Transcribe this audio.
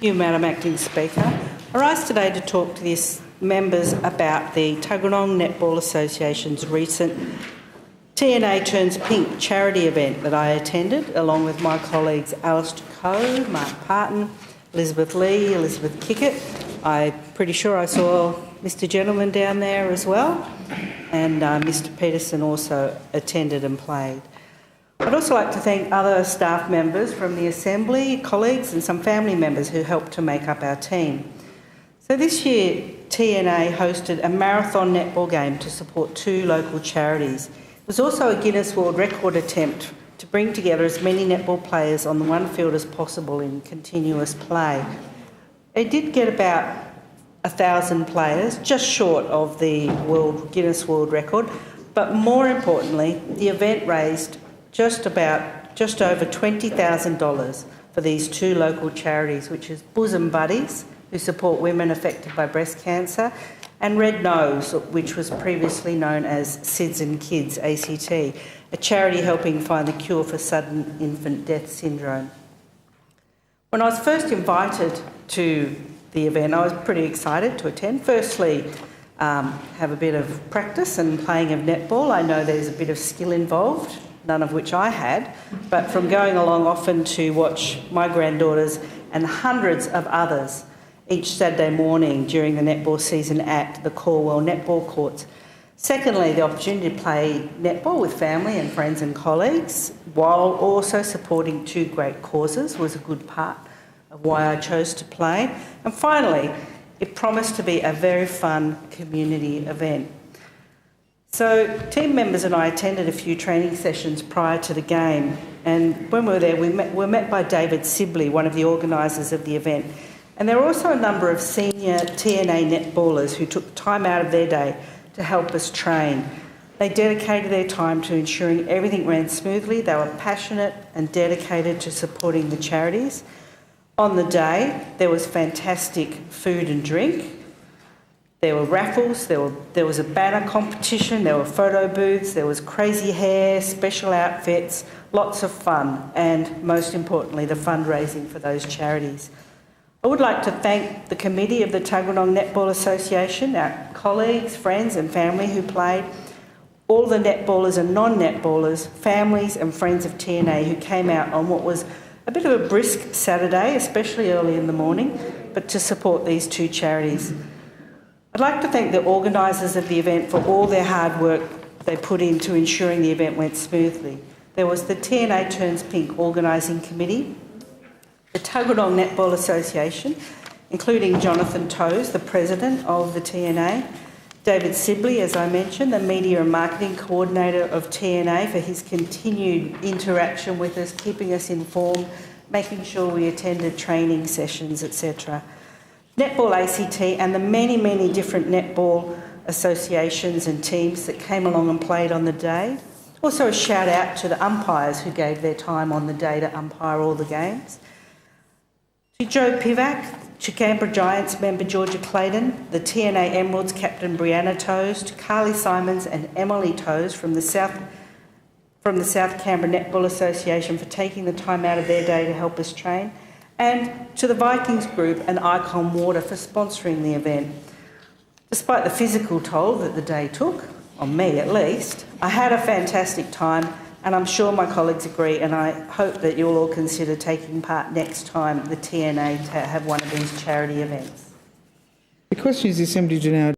You, Madam Acting Speaker. I rise today to talk to the members about the Tuggeranong Netball Association's recent TNA Turns Pink charity event that I attended, along with my colleagues Alistair Coe, Mark Parton, Elizabeth Lee, Elizabeth Kickett. I'm pretty sure I saw Mr Gentleman down there as well, and Mr Peterson also attended and played. I'd also like to thank other staff members from the Assembly, colleagues and some family members who helped to make up our team. So this year TNA hosted a marathon netball game to support two local charities. It was also a Guinness World Record attempt to bring together as many netball players on the one field as possible in continuous play. They did get about 1,000 players, just short of the Guinness World Record, but more importantly, the event raised just over $20,000 for these two local charities, which is Bosom Buddies, who support women affected by breast cancer, and Red Nose, which was previously known as SIDS and Kids, ACT, a charity helping find the cure for sudden infant death syndrome. When I was first invited to the event, I was pretty excited to attend. Firstly, have a bit of practice and playing of netball. I know there's a bit of skill involved, none of which I had, but from going along often to watch my granddaughters and hundreds of others each Saturday morning during the netball season at the Corwell netball courts. Secondly, the opportunity to play netball with family and friends and colleagues while also supporting two great causes was a good part of why I chose to play. And finally, it promised to be a very fun community event. So team members and I attended a few training sessions prior to the game, and when we were there we were met by David Sibley, one of the organisers of the event, and there were also a number of senior TNA netballers who took time out of their day to help us train. They dedicated their time to ensuring everything ran smoothly. They were passionate and dedicated to supporting the charities. On the day there was fantastic food and drink. There were raffles, there was a banner competition, there were photo booths, there was crazy hair, special outfits, lots of fun, and most importantly, the fundraising for those charities. I would like to thank the committee of the Tuggeranong Netball Association, our colleagues, friends and family who played, all the netballers and non-netballers, families and friends of TNA who came out on what was a bit of a brisk Saturday, especially early in the morning, but to support these two charities. I'd like to thank the organisers of the event for all their hard work they put into ensuring the event went smoothly. There was the TNA Turns Pink organising committee, the Tuggeranong Netball Association, including Jonathan Toes, the president of the TNA, David Sibley, as I mentioned, the media and marketing coordinator of TNA, for his continued interaction with us, keeping us informed, making sure we attended training sessions, etc. Netball ACT and the many, many different netball associations and teams that came along and played on the day. Also a shout out to the umpires who gave their time on the day to umpire all the games. To Joe Pivac, to Canberra Giants member Georgia Clayton, the TNA Emeralds captain Brianna Toes, to Carly Simons and Emily Toes from the South Canberra Netball Association for taking the time out of their day to help us train, and to the Vikings group and Icon Water for sponsoring the event. Despite the physical toll that the day took, on me at least, I had a fantastic time, and I'm sure my colleagues agree, and I hope that you'll all consider taking part next time the TNA have one of these charity events. The question is the Assembly to now